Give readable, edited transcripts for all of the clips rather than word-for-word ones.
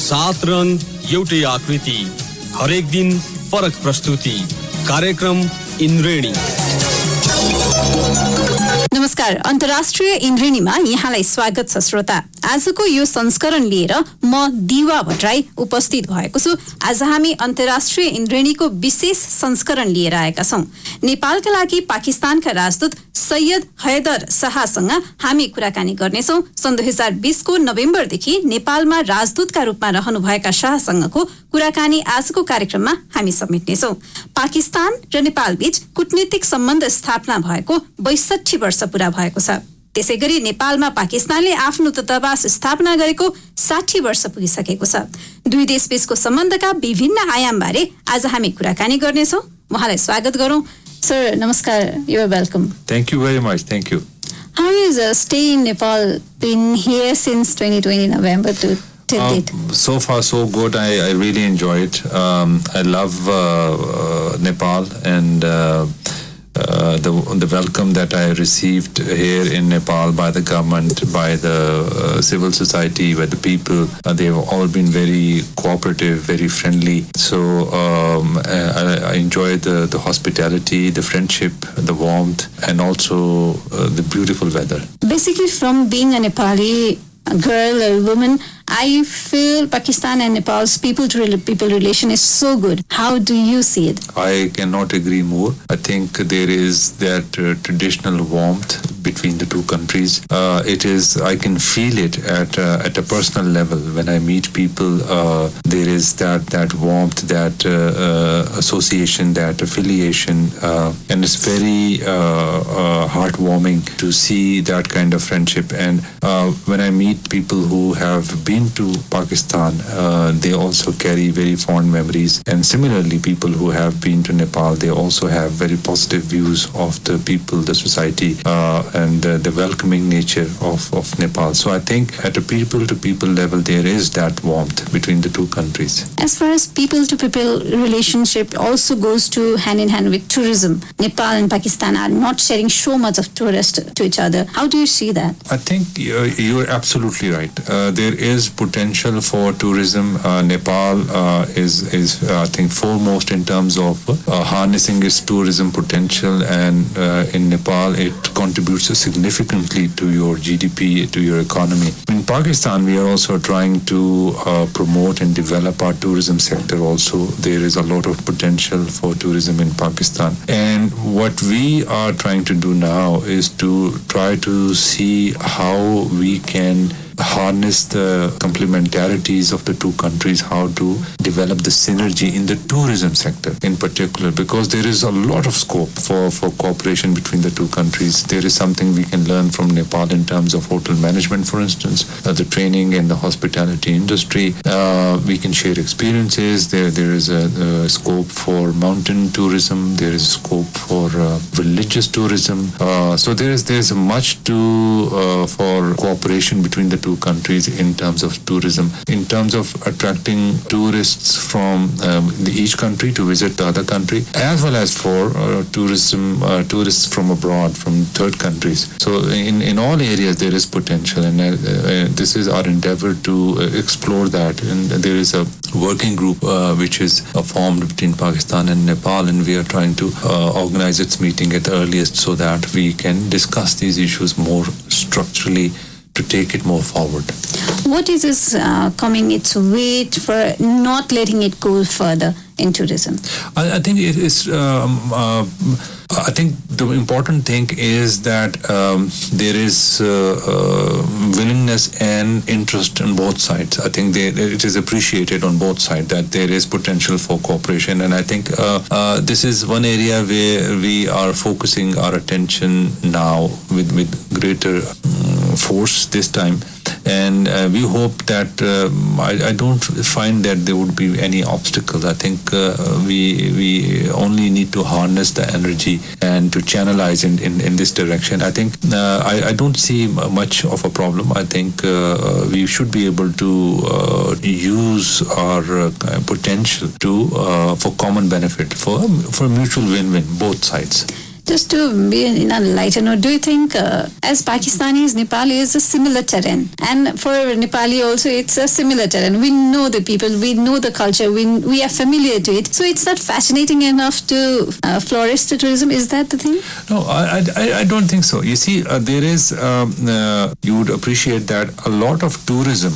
7 रंग एउटै आकृति, हरेक दिन फरक प्रस्तुति। कार्यक्रम इन्द्रेणी। नमस्कार, अन्तर्राष्ट्रिय इन्द्रेणीमा यहाँलाई स्वागत छ श्रोता। आजको यो संस्करण लिएर म दिवा भट्टराई उपस्थित भएको छु। आज हामी अन्तर्राष्ट्रिय इन्द्रेणीको विशेष संस्करण लिएर आएका छौं। नेपालका लागि पाकिस्तानका राजदूत सैयद हैदर शाहसँग हामी कुराकानी गर्नेछौं। सन् 2020 को नोभेम्बरदेखि नेपालमा राजदूतका रूपमा रहनुभएका शाहसँगको कुराकानी आजको कार्यक्रममा हामी समेट्नेछौं। पाकिस्तान र नेपाल बीच कूटनीतिक सम्बन्ध स्थापना भएको 62 वर्ष पूरा भएको छ। त्यसैगरी नेपालमा पाकिस्तानले आफ्नो दूतावास स्थापना गरेको 60 वर्ष पुगिसकेको छ। दुई देशबीचको सम्बन्धका विभिन्न आयामबारे आज हामी कुराकानी गर्नेछौं। उहाँलाई स्वागत गरौं। सर, नमस्कार, you are welcome. Thank you very much. Thank you. How is stay in Nepal been here since 2020 November to date? So far, so good. I really enjoy it. I love Nepal and the welcome that I received here in Nepal by the government, by the civil society, by the people. They've all been very cooperative, very friendly. So I enjoy the hospitality, the friendship, the warmth, and also the beautiful weather. Basically, from being a Nepali girl or woman, I feel Pakistan and Nepal's people-to-people relation is so good. How do you see it? I cannot agree more. I think there is that traditional warmth between the two countries. I can feel it at a personal level when I meet people. There is that warmth, that association, that affiliation, and it's very heartwarming to see that kind of friendship. And when I meet people who have been to Pakistan, they also carry very fond memories. And similarly, people who have been to Nepal, they also have very positive views of the people, the society, and the welcoming nature of Nepal. So I think at a people-to-people level, there is that warmth between the two countries. As far as people-to-people relationship also goes to hand-in-hand with tourism. Nepal and Pakistan are not sharing so much of tourists to each other. How do you see that? I think you're absolutely right. There is potential for tourism. Nepal is I think foremost in terms of harnessing its tourism potential, and in Nepal it contributes significantly to your GDP, to your economy. In Pakistan, we are also trying to promote and develop our tourism sector also. There is a lot of potential for tourism in Pakistan. And what we are trying to do now is to try to see how we can harness the complementarities of the two countries, how to develop the synergy in the tourism sector in particular, because there is a lot of scope for cooperation between the two countries. There is something we can learn from Nepal in terms of hotel management, for instance, the training and the hospitality industry. We can share experiences. There is a scope for mountain tourism. There is scope for religious tourism. So there is much to for cooperation between the two countries in terms of tourism, in terms of attracting tourists from each country to visit the other country, as well as for tourists from abroad, from third countries. So in all areas there is potential, and this is our endeavor to explore that. And there is a working group which is formed between Pakistan and Nepal, and we are trying to organize its meeting at the earliest so that we can discuss these issues more structurally to take it more forward. What is this coming its weight for not letting it go further in tourism? I think it is. I think the important thing is that there is willingness and interest on both sides. I think it is appreciated on both sides that there is potential for cooperation, and I think this is one area where we are focusing our attention now with greater force this time. And we hope that I don't find that there would be any obstacles. I think we only need to harness the energy and to channelize in this direction. I think I don't see much of a problem. I think we should be able to use our potential to for common benefit, for mutual win-win, both sides. Just to be in a lighter note, do you think as Pakistanis, Nepal is a similar terrain? And for Nepali also, it's a similar terrain. We know the people, we know the culture, we are familiar to it. So it's not fascinating enough to flourish the tourism? Is that the thing? No, I don't think so. You see, there is, you would appreciate that a lot of tourism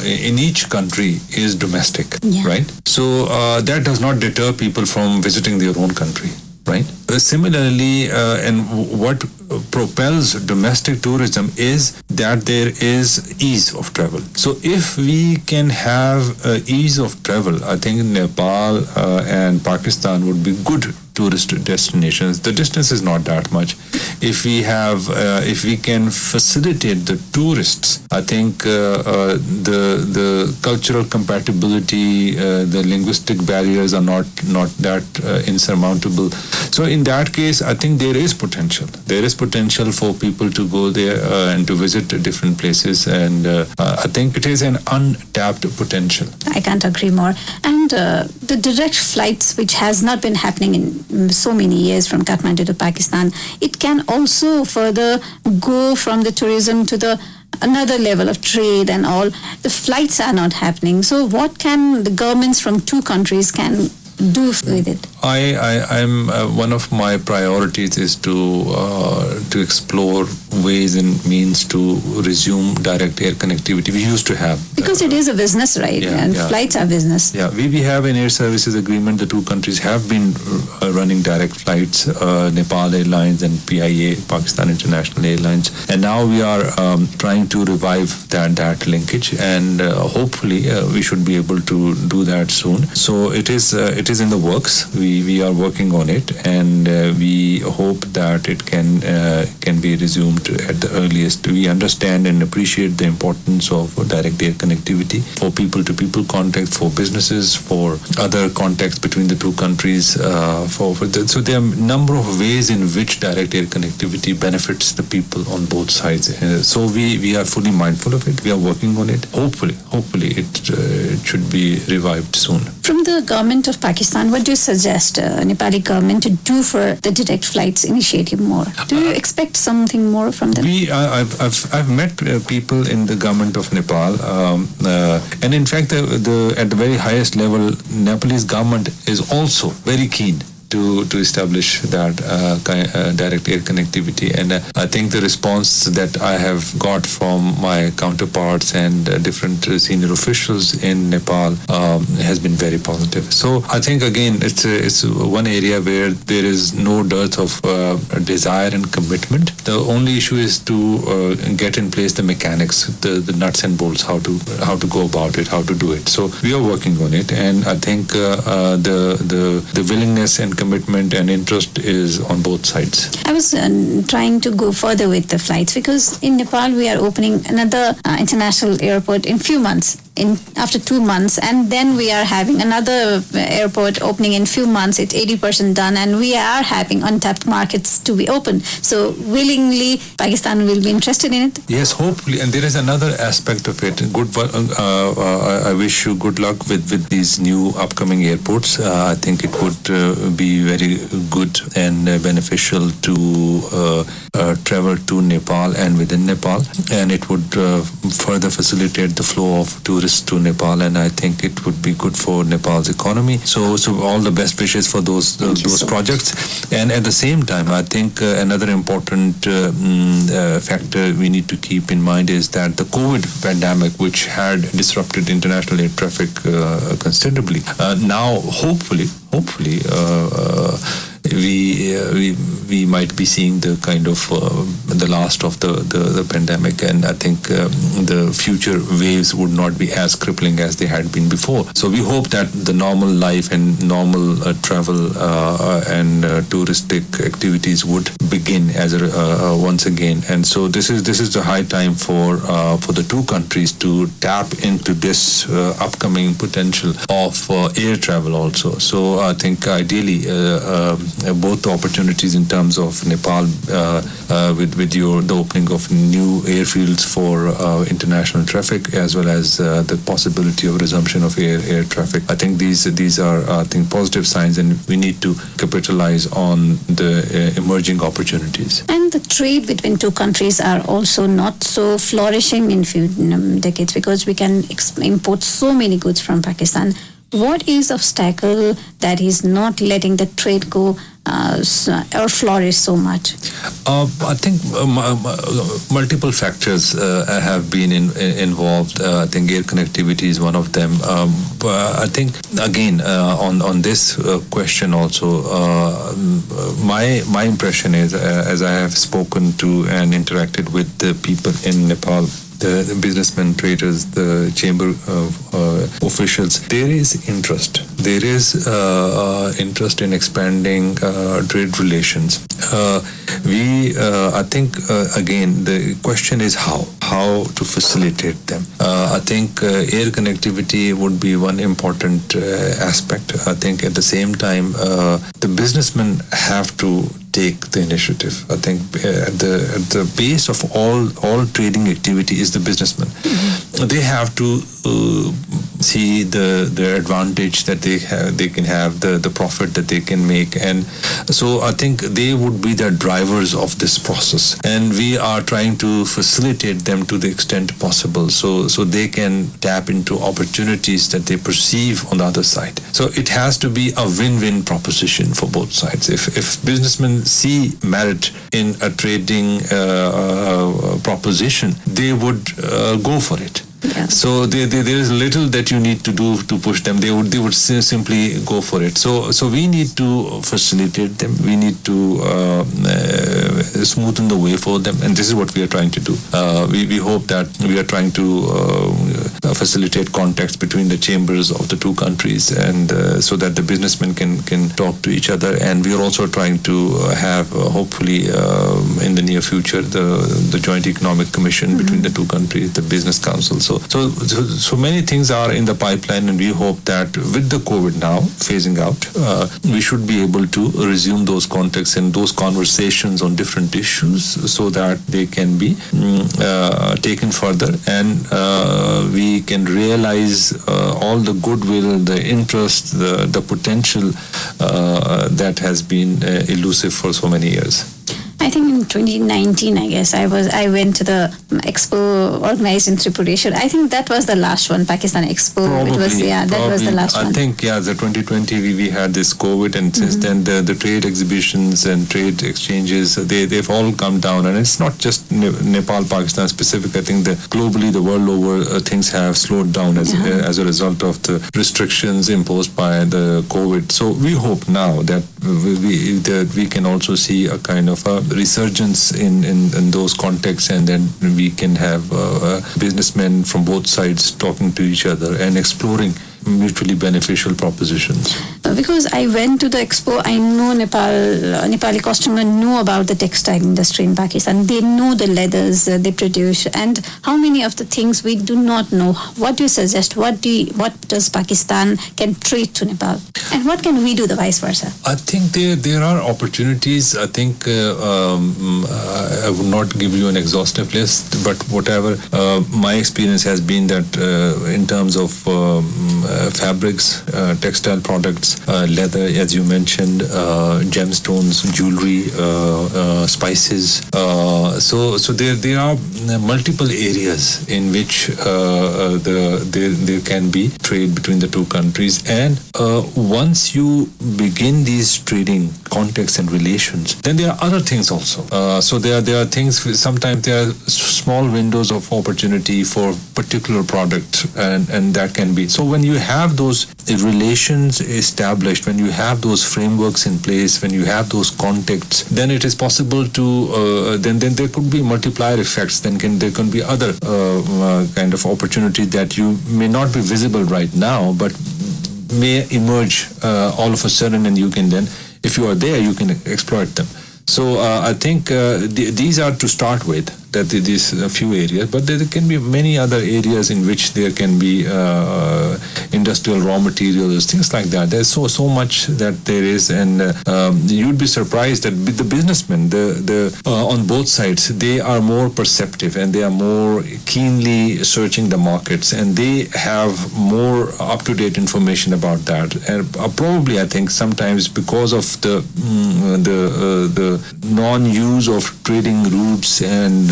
in each country is domestic, right? So that does not deter people from visiting their own country, right? Similarly, and what propels domestic tourism is that there is ease of travel. So if we can have ease of travel, I think Nepal and Pakistan would be good tourist destinations. The distance is not that much. If we can facilitate the tourists, I think the cultural compatibility, the linguistic barriers are not that insurmountable. So in that case, I think there is potential. There is potential for people to go there and to visit different places, and I think it is an untapped potential. I can't agree more. And the direct flights, which has not been happening in so many years from Kathmandu to Pakistan, it can also further go from the tourism to the another level of trade and all. The flights are not happening. So what can the governments from two countries can do with it? I'm one of my priorities is to explore ways and means to resume direct air connectivity. We used to have because it is a business, right? Flights are business. Yeah, we have an air services agreement. The two countries have been running direct flights, Nepal Airlines and PIA, Pakistan International Airlines, and now we are trying to revive that linkage, and hopefully we should be able to do that soon. So it is in the works. We are working on it, and we hope that it can be resumed at the earliest. We understand and appreciate the importance of direct air connectivity for people-to-people contact, for businesses, for other contacts between the two countries. So there are a number of ways in which direct air connectivity benefits the people on both sides. So we are fully mindful of it. We are working on it. Hopefully it should be revived soon. From the government of Pakistan, what do you suggest Nepali government to do for the direct flights initiative more? Do you expect something more from them? I've met people in the government of Nepal, and in fact, at the very highest level, Nepalese government is also very keen to establish that direct air connectivity, and I think the response that I have got from my counterparts and different senior officials in Nepal has been very positive. So I think again it's one area where there is no dearth of desire and commitment. The only issue is to get in place the mechanics, the nuts and bolts, how to go about it, how to do it. So we are working on it, and I think the willingness and commitment and interest is on both sides. I was trying to go further with the flights because in Nepal we are opening another international airport in few months. After 2 months, and then we are having another airport opening in few months. It's 80% done, and we are having untapped markets to be open. So willingly, Pakistan will be interested in it. Yes, hopefully, and there is another aspect of it. I wish you good luck with these new upcoming airports. I think it would be very good and beneficial to travel to Nepal and within Nepal, and it would further facilitate the flow of tourists to Nepal, and I think it would be good for Nepal's economy. So all the best wishes for those projects. And at the same time, I think another important factor we need to keep in mind is that the COVID pandemic, which had disrupted international air traffic considerably, now hopefully we might be seeing the kind of the last of the pandemic, and I think the future waves would not be as crippling as they had been before. So we hope that the normal life and normal travel and touristic activities would begin as once again. And so this is the high time for the two countries to tap into this upcoming potential of air travel also. So I think ideally both the opportunities in terms terms of Nepal with the opening of new airfields for international traffic, as well as the possibility of resumption of air traffic. I think these are positive signs, and we need to capitalize on the emerging opportunities. And the trade between two countries are also not so flourishing in few decades, because we can import so many goods from Pakistan. What is the obstacle that is not letting the trade go or flourish so much? I think multiple factors have been involved. I think air connectivity is one of them. I think again on this question also, my impression is, as I have spoken to and interacted with the people in Nepal, the businessmen, traders, the chamber officials, there is interest. There is interest in expanding trade relations. I think again the question is how to facilitate them. I think air connectivity would be one important aspect. I think at the same time the businessmen have to take the initiative. I think at the base of all trading activity is the businessman. Mm-hmm. They have to see the advantage that they can have, the profit that they can make, and so I think they would be the drivers of this process, and we are trying to facilitate them to the extent possible, so they can tap into opportunities that they perceive on the other side. So it has to be a win-win proposition for both sides. If businessmen see merit in a trading proposition, they would go for it. Yeah. So there is little that you need to do to push them. They would simply go for it. So we need to facilitate them. We need to smoothen the way for them, and this is what we are trying to do. We hope that we are trying to facilitate contacts between the chambers of the two countries, and so that the businessmen can talk to each other. And we are also trying to have hopefully in the near future the Joint Economic Commission between the two countries, the Business Council. So many things are in the pipeline, and we hope that with the COVID now phasing out, we should be able to resume those contacts and those conversations on different issues, so that they can be taken further, and we can realize all the goodwill, the interest, the potential that has been elusive for so many years. I think in 2019, I guess, I went to the expo organized in Tripureshwar. I think that was the last one, Pakistan Expo. Probably, that was the last one. I think, the 2020 we had this COVID, and since then the trade exhibitions and trade exchanges, they've all come down. And it's not just Nepal, Pakistan specific. I think globally, the world over, things have slowed down as a result of the restrictions imposed by the COVID. So we hope now that we can also see a kind of a resurgence in those contexts, and then we can have businessmen from both sides talking to each other and exploring mutually beneficial propositions. Because I went to the expo, I know Nepali customers know about the textile industry in Pakistan. They know the leathers they produce, and how many of the things we do not know. What do you suggest? What does Pakistan can trade to Nepal, and what can we do the vice versa? I think there are opportunities. I think I would not give you an exhaustive list, but whatever my experience has been that in terms of fabrics, textile products, leather, as you mentioned, gemstones, jewelry, spices. So there are multiple areas in which there can be trade between the two countries. And once you begin these trading contacts and relations, then there are other things also. So there are things. Sometimes there are small windows of opportunity for particular product, and that can be. So when you have those relations established, when you have those frameworks in place, when you have those contacts, then it is possible to then there could be multiplier effects. Then there can be other kind of opportunity that you may not be visible right now, but may emerge all of a sudden, and you can then, if you are there, you can exploit them. So I think these are to start with. that these few areas, but there can be many other areas in which there can be industrial raw materials, things like that. There's so much that there is, and you'd be surprised that the businessmen, on both sides, they are more perceptive and they are more keenly searching the markets, and they have more up-to-date information about that. And probably, I think, sometimes because of the non-use of trading routes and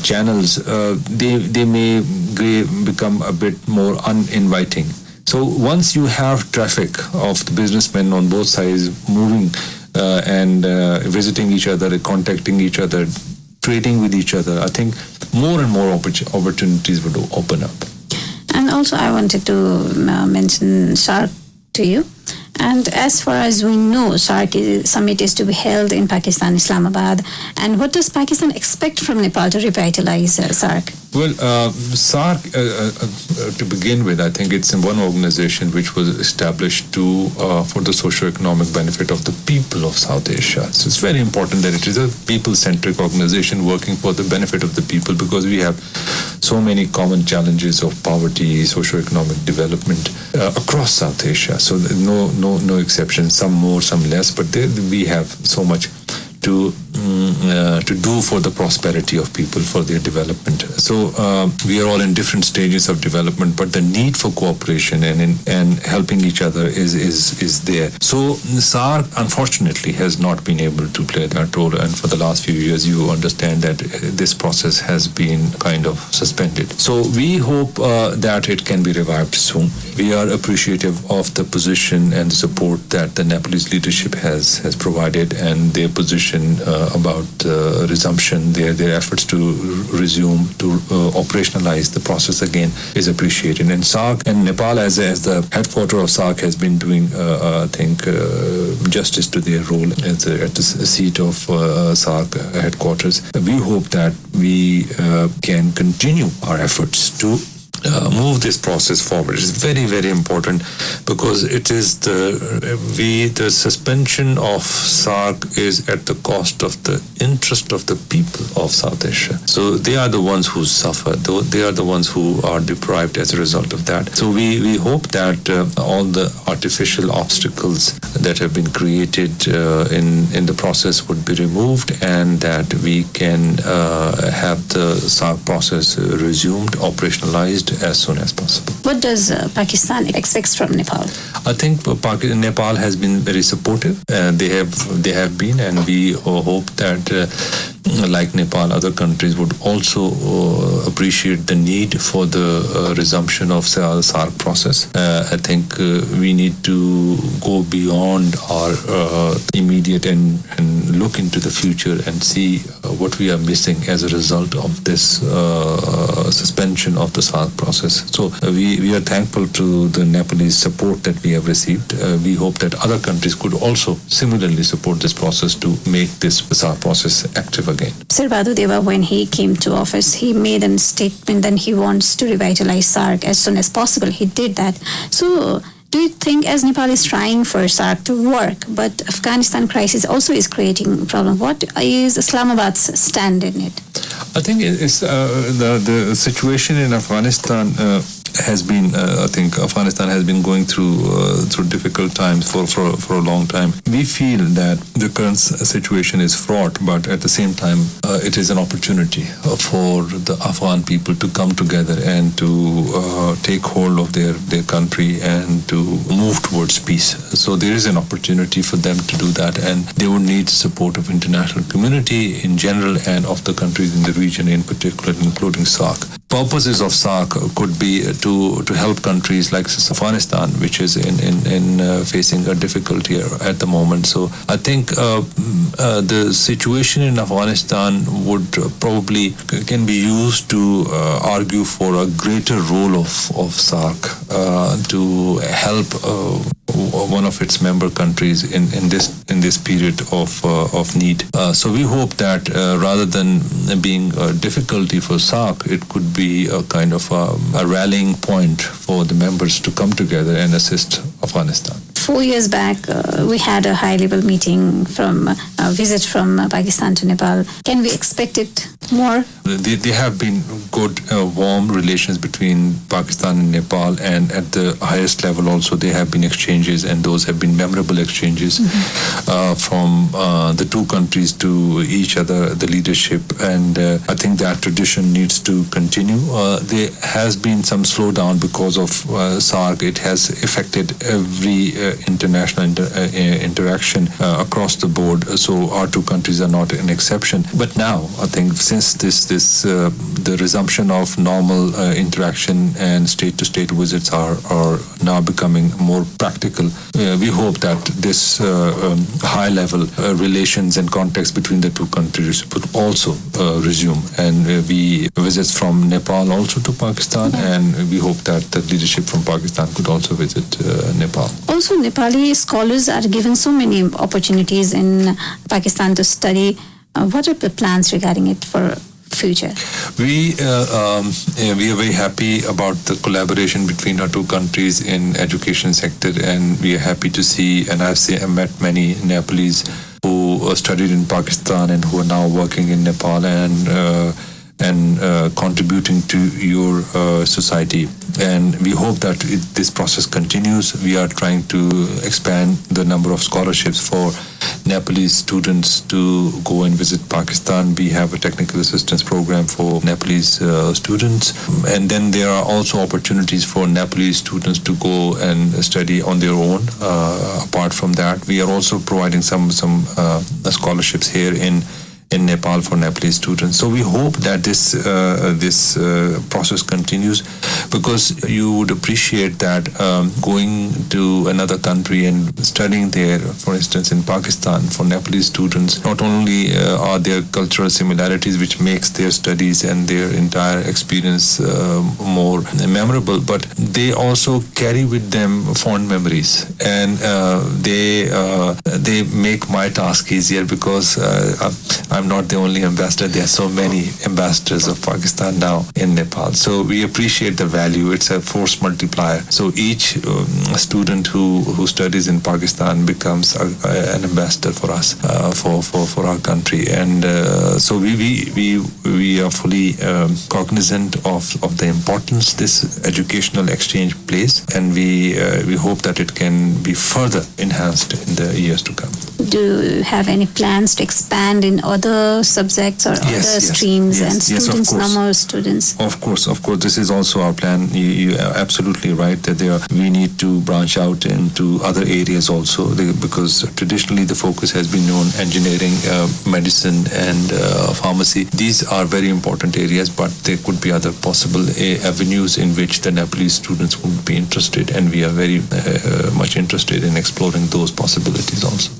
channels, they may become a bit more uninviting. So once you have traffic of the businessmen on both sides moving and visiting each other, contacting each other, trading with each other, I think more and more opportunities would open up. And also I wanted to mention SAARC to you. And as far as we know, SAARC summit is to be held in Pakistan, Islamabad. And what does Pakistan expect from Nepal to revitalize SAARC? Well, SAARC, to begin with, I think it's one organization which was established for the socio-economic benefit of the people of South Asia. So it's very important that it is a people-centric organization working for the benefit of the people, because we have so many common challenges of poverty, socio-economic development across South Asia. So no exception, some more, some less, but we have so much to do for the prosperity of people, for their development. So we are all in different stages of development, but the need for cooperation and helping each other is there. So SAARC, unfortunately, has not been able to play that role, and for the last few years, you understand that this process has been kind of suspended. So we hope that it can be revived soon. We are appreciative of the position and the support that the Nepalese leadership has provided, and their position about resumption, their efforts to resume, to operationalize the process again is appreciated. And SAARC and Nepal as the headquarter of SAARC has been doing, I think, justice to their role at the seat of SAARC headquarters. We hope that we can continue our efforts to move this process forward. It's very, very important, because it is the suspension of SAARC is at the cost of the interest of the people of South Asia. So they are the ones who suffer. They are the ones who are deprived as a result of that. So we hope that all the artificial obstacles that have been created in the process would be removed, and that we can have the SAARC process resumed, operationalized as soon as possible. What does Pakistan expect from Nepal? I think Nepal has been very supportive. They have been, and we hope that like Nepal, other countries would also appreciate the need for the resumption of the SAARC process. I think we need to go beyond our immediate and look into the future and see what we are missing as a result of this suspension of the SAARC process. So we are thankful to the Nepalese support that we have received. We hope that other countries could also similarly support this process to make this SAARC process active again. Sir Diwa, when he came to office, he made a statement that he wants to revitalize SAARC as soon as possible. He did that. So do you think, as Nepal is trying for SAARC to work, but Afghanistan crisis also is creating a problem, what is Islamabad's stand in it? I think it's the situation in Afghanistan has been, I think Afghanistan has been going through difficult times for a long time. We feel that the current situation is fraught, but at the same time, it is an opportunity for the Afghan people to come together and to take hold of their country and to move towards peace. So there is an opportunity for them to do that, and they would need the support of international community in general and of the countries in the region in particular, including SAARC. Purposes of SAARC could be to help countries like Afghanistan, which is in facing a difficulty at the moment. So I think the situation in Afghanistan would probably can be used to argue for a greater role of SAARC to help one of its member countries in this period of need. So we hope that rather than being a difficulty for SAARC, it could be a kind of a rallying point for the members to come together and assist Afghanistan. 4 years back, we had a high-level meeting a visit from Pakistan to Nepal. Can we expect it more? they have been good, warm relations between Pakistan and Nepal, and at the highest level also there have been exchanges, and those have been memorable exchanges from the two countries to each other, the leadership, and I think that tradition needs to continue. There has been some slowdown because of SARC. It has affected every international interaction across the board, so our two countries are not an exception. But now, I think since the resumption of normal interaction and state-to-state visits are now becoming more practical, we hope that this high-level relations and contacts between the two countries would also resume, and we visits from Nepal also to Pakistan, and we hope that the leadership from Pakistan could also visit Nepal. Also, Nepali scholars are given so many opportunities in Pakistan to study. What are the plans regarding it for future? We are very happy about the collaboration between our two countries in education sector, and we are happy to see, and I've met many Nepalese who studied in Pakistan and who are now working in Nepal and contributing to your society. And we hope that this process continues. We are trying to expand the number of scholarships for Nepalese students to go and visit Pakistan. We have a technical assistance program for Nepalese students. And then there are also opportunities for Nepalese students to go and study on their own. Apart from that, we are also providing some scholarships here in Nepal for Nepalese students. So we hope that this process continues, because you would appreciate that going to another country and studying there, for instance in Pakistan, for Nepalese students, not only are there cultural similarities which makes their studies and their entire experience more memorable, but they also carry with them fond memories, and they make my task easier, because I'm not the only ambassador. There are so many ambassadors of Pakistan now in Nepal. So we appreciate the value. It's a force multiplier. So each student who studies in Pakistan becomes an ambassador for us, for our country. And so we are fully cognizant of the importance this educational exchange plays, and we hope that it can be further enhanced in the years to come. Do you have any plans to expand in other subjects or other streams and students, number of students? Of course. This is also our plan. You are absolutely right that we need to branch out into other areas also, because traditionally the focus has been on engineering, medicine, and pharmacy. These are very important areas, but there could be other possible avenues in which the Nepalese students would be interested, and we are very much interested in exploring those possibilities also.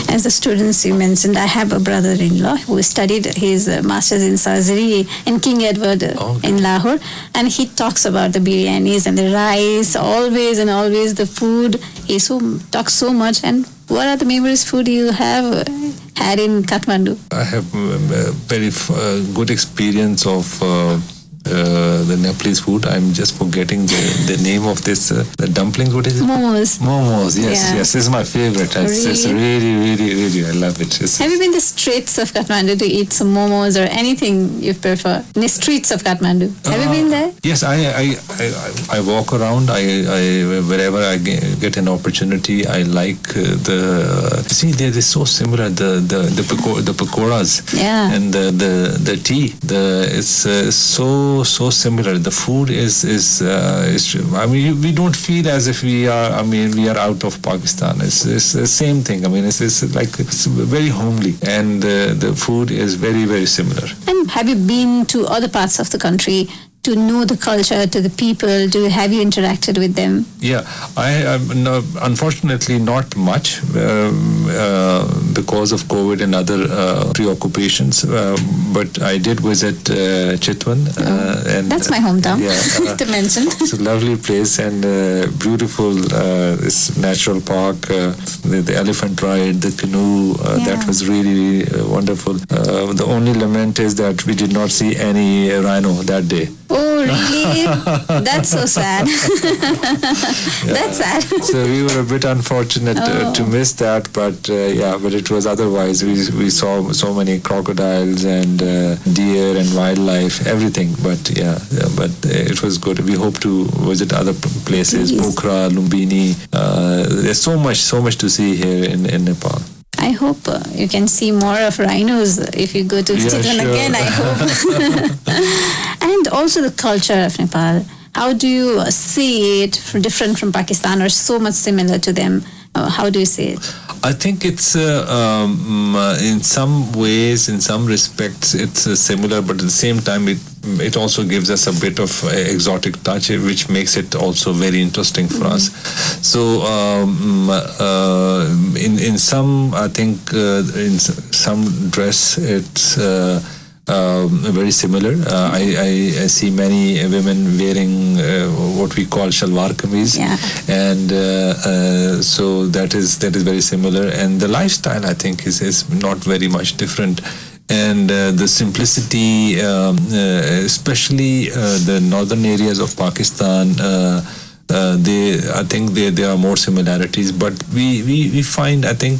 As the students you mentioned, I have a brother-in-law who studied his master's in surgery in King Edward in Lahore, and he talks about the biryanis and the rice, always the food. He talks so much. And what are the memories food you have had in Kathmandu? I have a very good experience of the Nepalese food. I'm just forgetting the name of this, the dumplings. What is it? Momos, yes. This is my favorite. It's really, I love it. Have you been to the streets of Kathmandu to eat some momos or anything you prefer? In the streets of Kathmandu. Have you been there? Yes, I walk around. I wherever I get an opportunity, I like they're so similar. The pakoras and the tea. It's so similar. The food is I mean, we don't feel as if we are out of Pakistan. It's the same thing. I mean, it's very homely, and the food is very, very similar. And have you been to other parts of the country to know the culture, to the people? Have you interacted with them? Yeah, unfortunately not much because of COVID and other preoccupations. But I did visit Chitwan. And that's my hometown, to mention. It's a lovely place and beautiful. This natural park, the elephant ride, the canoe. That was really wonderful. The only lament is that we did not see any rhino that day. Oh, really? That's so sad. That's sad. So we were a bit unfortunate to miss that, but but it was otherwise. We saw so many crocodiles and deer and wildlife, everything. But but it was good. We hope to visit other places, Yes. Pokhara, Lumbini. There's so much to see here in Nepal. I hope you can see more of rhinos if you go to Chitwan sure. again, I hope. And also the culture of Nepal. How do you see it different from Pakistan or so much similar to them? How do you see it? I think it's in some ways, in some respects, it's similar, but at the same time, it also gives us a bit of exotic touch, which makes it also very interesting for us. So in some, I think in some dress, it's very similar. I see many women wearing what we call shalwar kameez, and so that is very similar. And the lifestyle, I think, is not very much different. And the simplicity, especially the northern areas of Pakistan, I think there are more similarities. But we find, I think,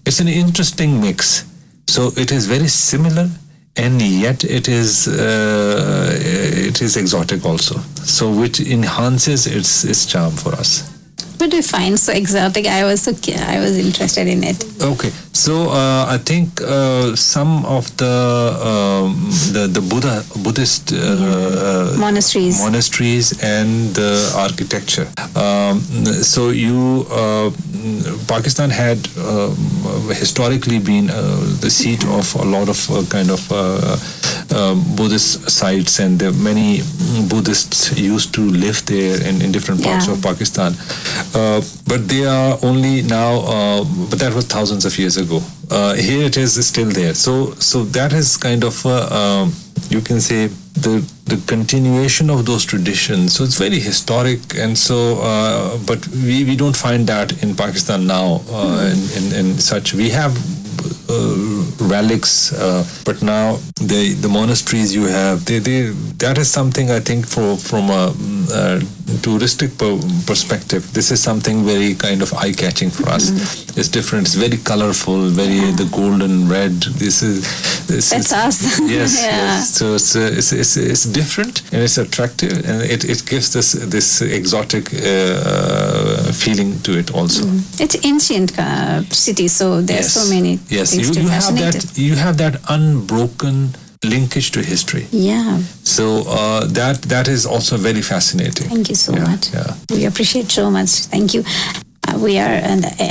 it's an interesting mix. So it is very similar, and yet it is exotic also. So which enhances its charm for us. What do you find so exotic? I was interested in it. Okay, so I think some of the Buddhist monasteries and the architecture. So Pakistan had historically been the seat of a lot of Buddhist sites, and many Buddhists used to live there in different parts of Pakistan. But they are only now, but that was thousands of years ago. Here it is still there. So that is kind of, you can say, the continuation of those traditions. So it's very historic, and so, but we don't find that in Pakistan now. In such, we have relics, but now the monasteries you have, that is something, I think, from a touristic perspective, this is something very kind of eye-catching for us. It's different. It's very colorful, the golden red. That's us. Yes, yes. So it's different and it's attractive, and it gives this exotic feeling to it also. It's ancient city, so there's so many things to fascinate. You have that unbroken linkage to history. Yeah. So that is also very fascinating. Thank you so much. Yeah. We appreciate so much. Thank you. We are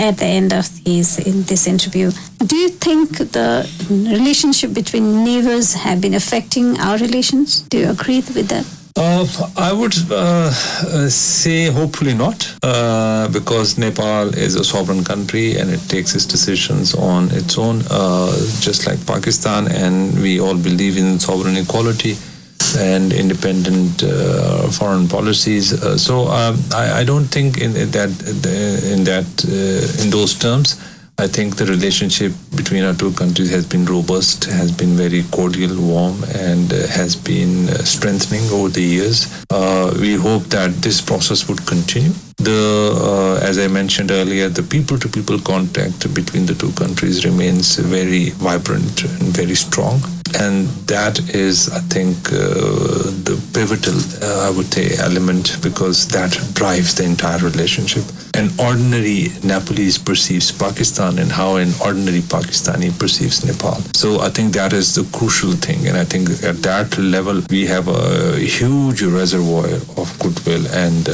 at the end of this interview. Do you think the relationship between neighbors have been affecting our relations? Do you agree with that? I would say hopefully not, because Nepal is a sovereign country and it takes its decisions on its own, just like Pakistan, and we all believe in sovereign equality and independent foreign policies. So I don't think in those terms. I think the relationship between our two countries has been robust, has been very cordial, warm, and has been strengthening over the years. We hope that this process would continue. As I mentioned earlier, the people-to-people contact between the two countries remains very vibrant and very strong. And that is, I think, the pivotal, I would say, element, because that drives the entire relationship. An ordinary Nepalese perceives Pakistan and how an ordinary Pakistani perceives Nepal. So I think that is the crucial thing. And I think at that level, we have a huge reservoir of goodwill and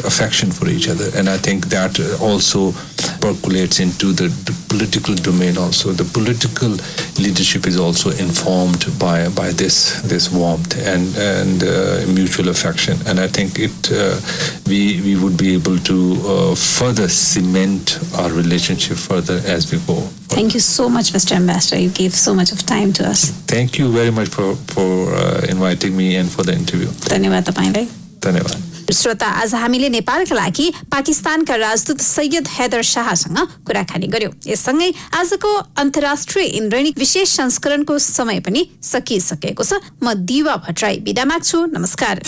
affection for each other. And I think that also percolates into the political domain also. The political leadership is also informed by this warmth and mutual affection. And I think we would be able to further cement our relationship further as we go. Thank you so much, Mr. Ambassador. You gave so much of time to us. Thank you very much for inviting me and for the interview. धन्यवाद तपाईलाई. धन्यवाद. श्रोता, आज हामीले नेपालका लागि पाकिस्तानका राजदूत सैयद हैदर शाहसँग कुराकानी गर्यौं। यससँगै आजको अन्तर्राष्ट्रिय इन्द्रेणी विशेष संस्करणको समय पनि सकिसकेको छ। म दिवा भट्टराई बिदा माग्छु। नमस्कार।